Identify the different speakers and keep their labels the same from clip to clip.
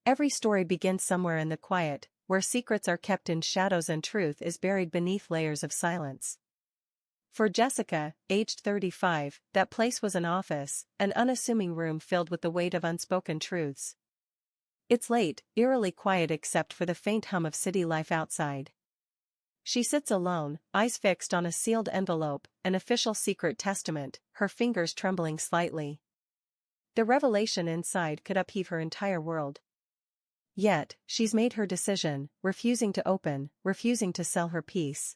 Speaker 1: Every story begins somewhere in the quiet, where secrets are kept in shadows and truth is buried beneath layers of silence. For Jessica, aged 35, that place was an office, an unassuming room filled with the weight of unspoken truths. It's late, eerily quiet except for the faint hum of city life outside. She sits alone, eyes fixed on a sealed envelope, an official secret testament, her fingers trembling slightly. The revelation inside could upheave her entire world. Yet, she's made her decision, refusing to open, refusing to sell her peace.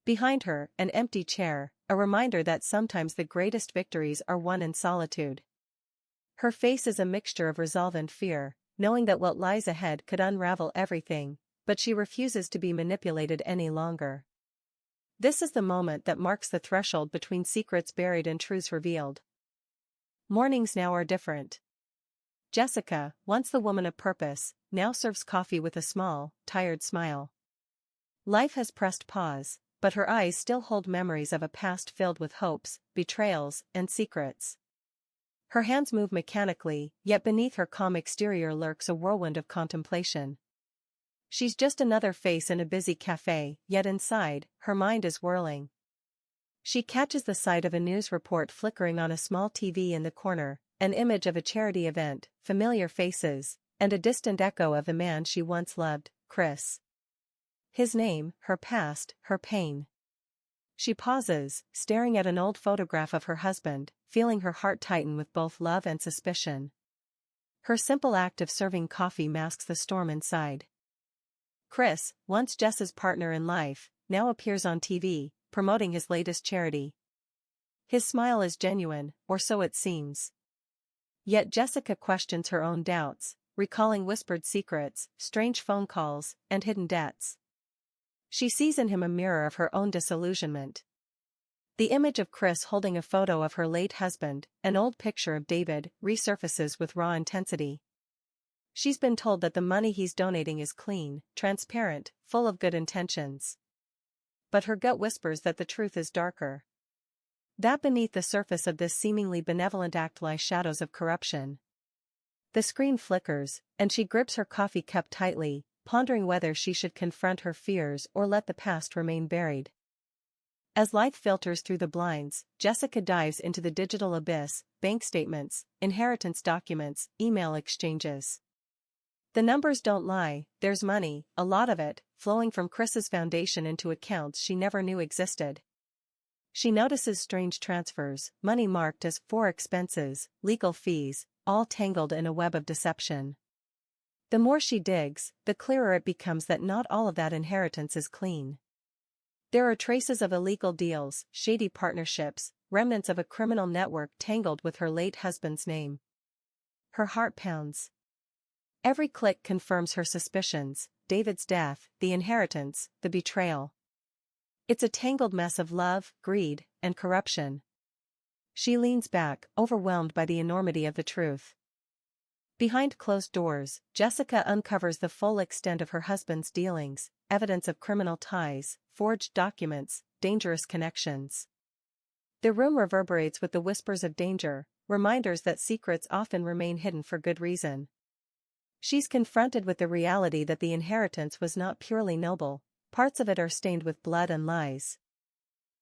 Speaker 1: Behind her, an empty chair, a reminder that sometimes the greatest victories are won in solitude. Her face is a mixture of resolve and fear, knowing that what lies ahead could unravel everything, but she refuses to be manipulated any longer. This is the moment that marks the threshold between secrets buried and truths revealed. Mornings now are different. Jessica, once the woman of purpose, now serves coffee with a small, tired smile. Life has pressed pause, but her eyes still hold memories of a past filled with hopes, betrayals, and secrets. Her hands move mechanically, yet beneath her calm exterior lurks a whirlwind of contemplation. She's just another face in a busy cafe, yet inside, her mind is whirling. She catches the sight of a news report flickering on a small TV in the corner, an image of a charity event, familiar faces, and a distant echo of the man she once loved, Chris. His name, her past, her pain. She pauses, staring at an old photograph of her husband, feeling her heart tighten with both love and suspicion. Her simple act of serving coffee masks the storm inside. Chris, once Jess's partner in life, now appears on TV, promoting his latest charity. His smile is genuine, or so it seems. Yet Jessica questions her own doubts, recalling whispered secrets, strange phone calls, and hidden debts. She sees in him a mirror of her own disillusionment. The image of Chris holding a photo of her late husband, an old picture of David, resurfaces with raw intensity. She's been told that the money he's donating is clean, transparent, full of good intentions. But her gut whispers that the truth is darker. That beneath the surface of this seemingly benevolent act lie shadows of corruption. The screen flickers, and she grips her coffee cup tightly, pondering whether she should confront her fears or let the past remain buried. As light filters through the blinds, Jessica dives into the digital abyss, bank statements, inheritance documents, email exchanges. The numbers don't lie, there's money, a lot of it, flowing from Chris's foundation into accounts she never knew existed. She notices strange transfers, money marked as for expenses, legal fees, all tangled in a web of deception. The more she digs, the clearer it becomes that not all of that inheritance is clean. There are traces of illegal deals, shady partnerships, remnants of a criminal network tangled with her late husband's name. Her heart pounds. Every click confirms her suspicions: David's death, the inheritance, the betrayal. It's a tangled mess of love, greed, and corruption. She leans back, overwhelmed by the enormity of the truth. Behind closed doors, Jessica uncovers the full extent of her husband's dealings, evidence of criminal ties, forged documents, dangerous connections. The room reverberates with the whispers of danger, reminders that secrets often remain hidden for good reason. She's confronted with the reality that the inheritance was not purely noble, parts of it are stained with blood and lies.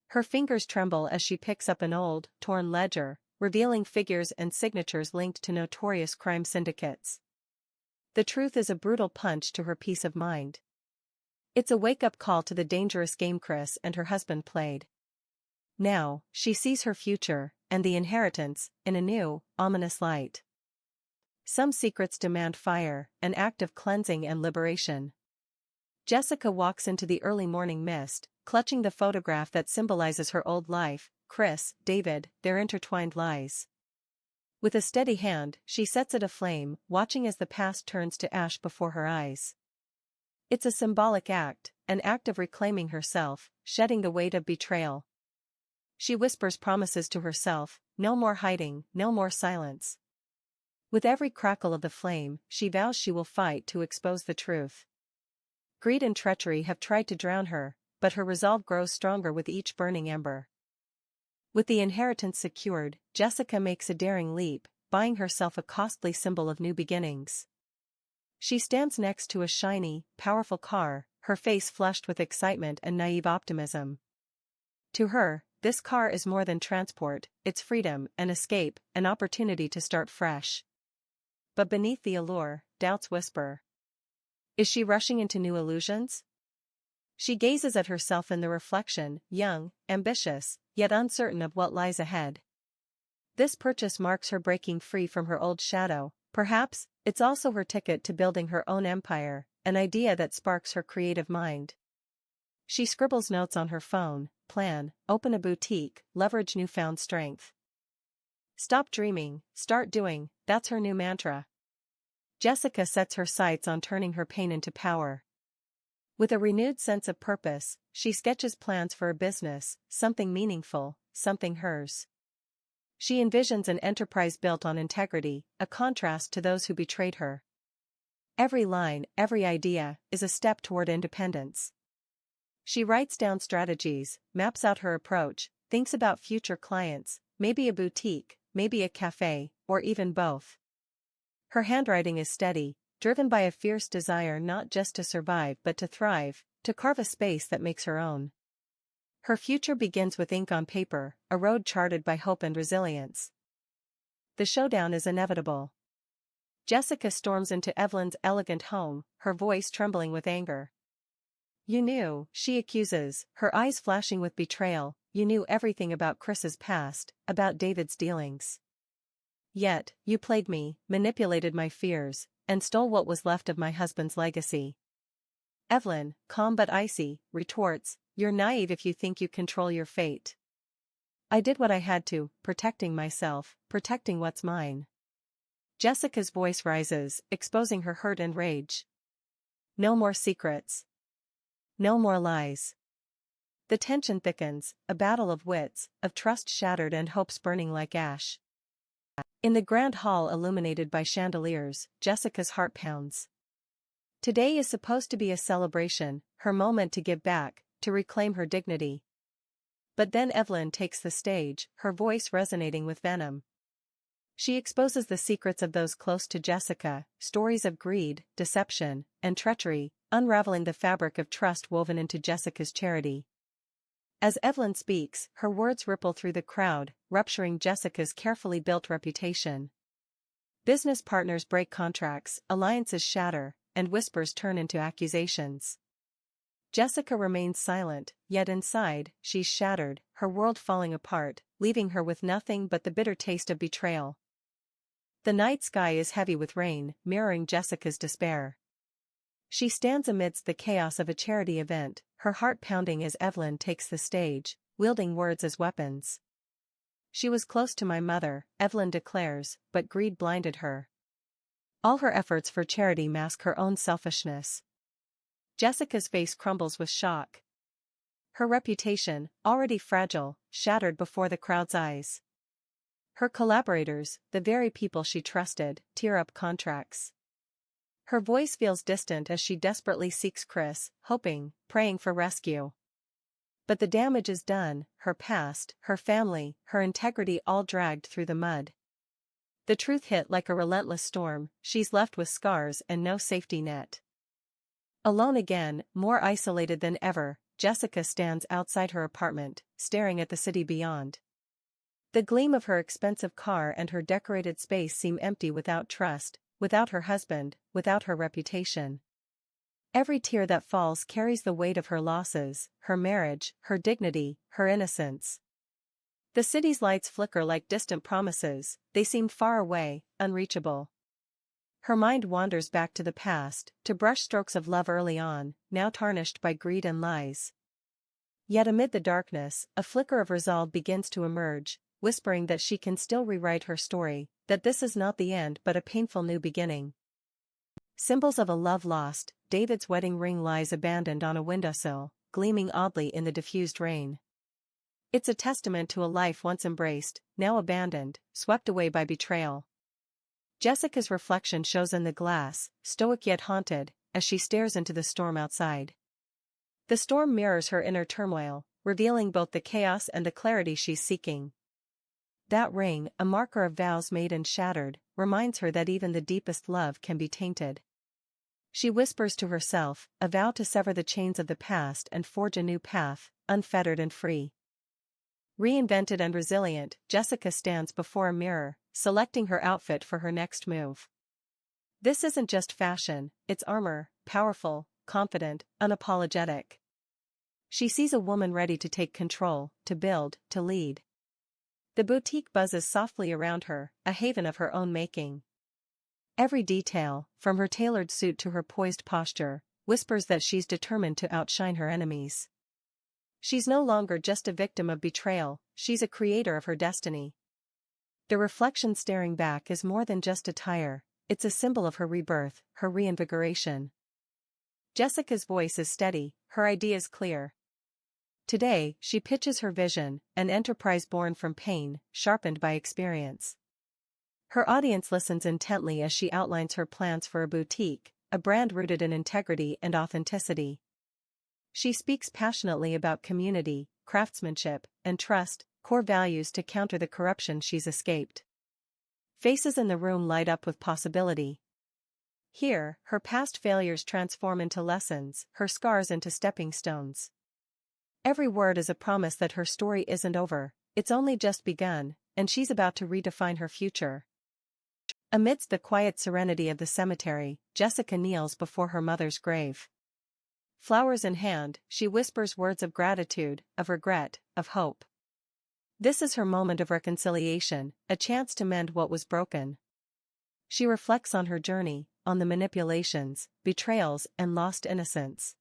Speaker 1: Her fingers tremble as she picks up an old, torn ledger, revealing figures and signatures linked to notorious crime syndicates. The truth is a brutal punch to her peace of mind. It's a wake-up call to the dangerous game Chris and her husband played. Now, she sees her future, and the inheritance, in a new, ominous light. Some secrets demand fire, an act of cleansing and liberation. Jessica walks into the early morning mist, clutching the photograph that symbolizes her old life, Chris, David, their intertwined lies. With a steady hand, she sets it aflame, watching as the past turns to ash before her eyes. It's a symbolic act, an act of reclaiming herself, shedding the weight of betrayal. She whispers promises to herself: no more hiding, no more silence. With every crackle of the flame, she vows she will fight to expose the truth. Greed and treachery have tried to drown her, but her resolve grows stronger with each burning ember. With the inheritance secured, Jessica makes a daring leap, buying herself a costly symbol of new beginnings. She stands next to a shiny, powerful car, her face flushed with excitement and naive optimism. To her, this car is more than transport, it's freedom, an escape, an opportunity to start fresh. But beneath the allure, doubts whisper. Is she rushing into new illusions? She gazes at herself in the reflection, young, ambitious, yet uncertain of what lies ahead. This purchase marks her breaking free from her old shadow. Perhaps, it's also her ticket to building her own empire, an idea that sparks her creative mind. She scribbles notes on her phone: plan, open a boutique, leverage newfound strength. Stop dreaming, start doing, that's her new mantra. Jessica sets her sights on turning her pain into power. With a renewed sense of purpose, she sketches plans for a business, something meaningful, something hers. She envisions an enterprise built on integrity, a contrast to those who betrayed her. Every line, every idea, is a step toward independence. She writes down strategies, maps out her approach, thinks about future clients, maybe a boutique, maybe a cafe, or even both. Her handwriting is steady, driven by a fierce desire not just to survive but to thrive, to carve a space that makes her own. Her future begins with ink on paper, a road charted by hope and resilience. The showdown is inevitable. Jessica storms into Evelyn's elegant home, her voice trembling with anger. You knew, she accuses, her eyes flashing with betrayal, you knew everything about Chris's past, about David's dealings. Yet, you played me, manipulated my fears, and stole what was left of my husband's legacy. Evelyn, calm but icy, retorts, you're naive if you think you control your fate. I did what I had to, protecting myself, protecting what's mine. Jessica's voice rises, exposing her hurt and rage. No more secrets. No more lies. The tension thickens, a battle of wits, of trust shattered and hopes burning like ash. In the grand hall illuminated by chandeliers, Jessica's heart pounds. Today is supposed to be a celebration, her moment to give back, to reclaim her dignity. But then Evelyn takes the stage, her voice resonating with venom. She exposes the secrets of those close to Jessica, stories of greed, deception, and treachery, unraveling the fabric of trust woven into Jessica's charity. As Evelyn speaks, her words ripple through the crowd, rupturing Jessica's carefully built reputation. Business partners break contracts, alliances shatter, and whispers turn into accusations. Jessica remains silent, yet inside, she's shattered, her world falling apart, leaving her with nothing but the bitter taste of betrayal. The night sky is heavy with rain, mirroring Jessica's despair. She stands amidst the chaos of a charity event, her heart pounding as Evelyn takes the stage, wielding words as weapons. She was close to my mother, Evelyn declares, but greed blinded her. All her efforts for charity mask her own selfishness. Jessica's face crumbles with shock. Her reputation, already fragile, shattered before the crowd's eyes. Her collaborators, the very people she trusted, tear up contracts. Her voice feels distant as she desperately seeks Chris, hoping, praying for rescue. But the damage is done, her past, her family, her integrity all dragged through the mud. The truth hit like a relentless storm, she's left with scars and no safety net. Alone again, more isolated than ever, Jessica stands outside her apartment, staring at the city beyond. The gleam of her expensive car and her decorated space seem empty without trust, without her husband, without her reputation. Every tear that falls carries the weight of her losses, her marriage, her dignity, her innocence. The city's lights flicker like distant promises, they seem far away, unreachable. Her mind wanders back to the past, to brushstrokes of love early on, now tarnished by greed and lies. Yet amid the darkness, a flicker of resolve begins to emerge, whispering that she can still rewrite her story, that this is not the end but a painful new beginning. Symbols of a love lost, David's wedding ring lies abandoned on a windowsill, gleaming oddly in the diffused rain. It's a testament to a life once embraced, now abandoned, swept away by betrayal. Jessica's reflection shows in the glass, stoic yet haunted, as she stares into the storm outside. The storm mirrors her inner turmoil, revealing both the chaos and the clarity she's seeking. That ring, a marker of vows made and shattered, reminds her that even the deepest love can be tainted. She whispers to herself, a vow to sever the chains of the past and forge a new path, unfettered and free. Reinvented and resilient, Jessica stands before a mirror, selecting her outfit for her next move. This isn't just fashion, it's armor, powerful, confident, unapologetic. She sees a woman ready to take control, to build, to lead. The boutique buzzes softly around her, a haven of her own making. Every detail, from her tailored suit to her poised posture, whispers that she's determined to outshine her enemies. She's no longer just a victim of betrayal, she's a creator of her destiny. The reflection staring back is more than just attire, it's a symbol of her rebirth, her reinvigoration. Jessica's voice is steady, her ideas clear. Today, she pitches her vision, an enterprise born from pain, sharpened by experience. Her audience listens intently as she outlines her plans for a boutique, a brand rooted in integrity and authenticity. She speaks passionately about community, craftsmanship, and trust, core values to counter the corruption she's escaped. Faces in the room light up with possibility. Here, her past failures transform into lessons, her scars into stepping stones. Every word is a promise that her story isn't over, it's only just begun, and she's about to redefine her future. Amidst the quiet serenity of the cemetery, Jessica kneels before her mother's grave. Flowers in hand, she whispers words of gratitude, of regret, of hope. This is her moment of reconciliation, a chance to mend what was broken. She reflects on her journey, on the manipulations, betrayals, and lost innocence.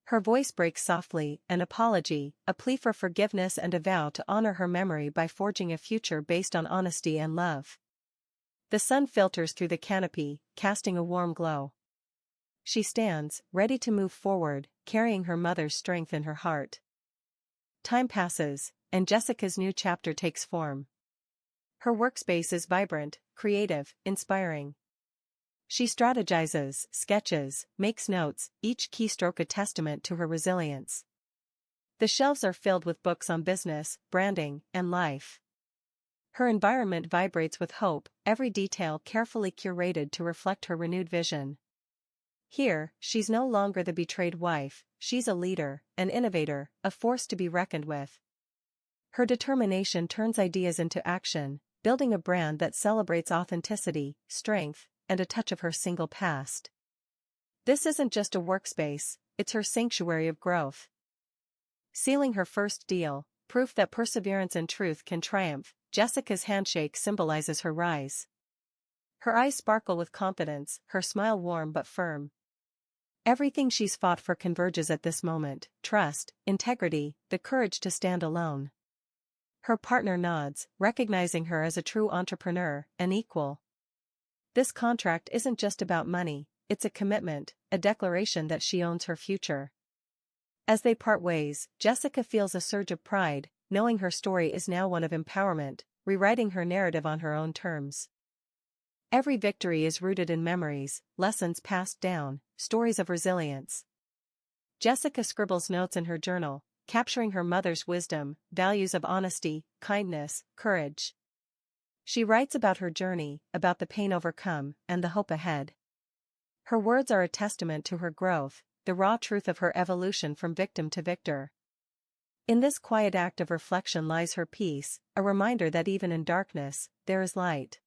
Speaker 1: Her voice breaks softly, an apology, a plea for forgiveness and a vow to honor her memory by forging a future based on honesty and love. The sun filters through the canopy, casting a warm glow. She stands, ready to move forward, carrying her mother's strength in her heart. Time passes, and Jessica's new chapter takes form. Her workspace is vibrant, creative, inspiring. She strategizes, sketches, makes notes, each keystroke a testament to her resilience. The shelves are filled with books on business, branding, and life. Her environment vibrates with hope, every detail carefully curated to reflect her renewed vision. Here, she's no longer the betrayed wife, she's a leader, an innovator, a force to be reckoned with. Her determination turns ideas into action, building a brand that celebrates authenticity, strength, and a touch of her single past. This isn't just a workspace, it's her sanctuary of growth. Sealing her first deal, proof that perseverance and truth can triumph, Jessica's handshake symbolizes her rise. Her eyes sparkle with confidence, her smile warm but firm. Everything she's fought for converges at this moment: trust, integrity, the courage to stand alone. Her partner nods, recognizing her as a true entrepreneur, an equal. This contract isn't just about money, it's a commitment, a declaration that she owns her future. As they part ways, Jessica feels a surge of pride, knowing her story is now one of empowerment, rewriting her narrative on her own terms. Every victory is rooted in memories, lessons passed down, stories of resilience. Jessica scribbles notes in her journal, capturing her mother's wisdom, values of honesty, kindness, courage. She writes about her journey, about the pain overcome, and the hope ahead. Her words are a testament to her growth, the raw truth of her evolution from victim to victor. In this quiet act of reflection lies her peace, a reminder that even in darkness, there is light.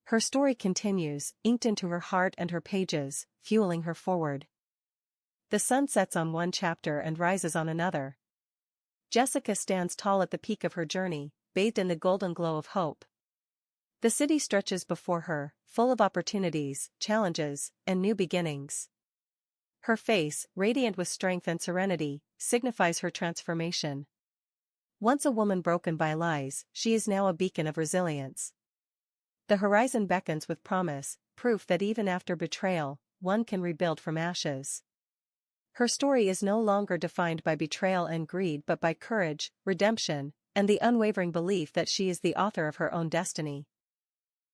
Speaker 1: Her story continues, inked into her heart and her pages, fueling her forward. The sun sets on one chapter and rises on another. Jessica stands tall at the peak of her journey, bathed in the golden glow of hope. The city stretches before her, full of opportunities, challenges, and new beginnings. Her face, radiant with strength and serenity, signifies her transformation. Once a woman broken by lies, she is now a beacon of resilience. The horizon beckons with promise, proof that even after betrayal, one can rebuild from ashes. Her story is no longer defined by betrayal and greed but by courage, redemption, and the unwavering belief that she is the author of her own destiny.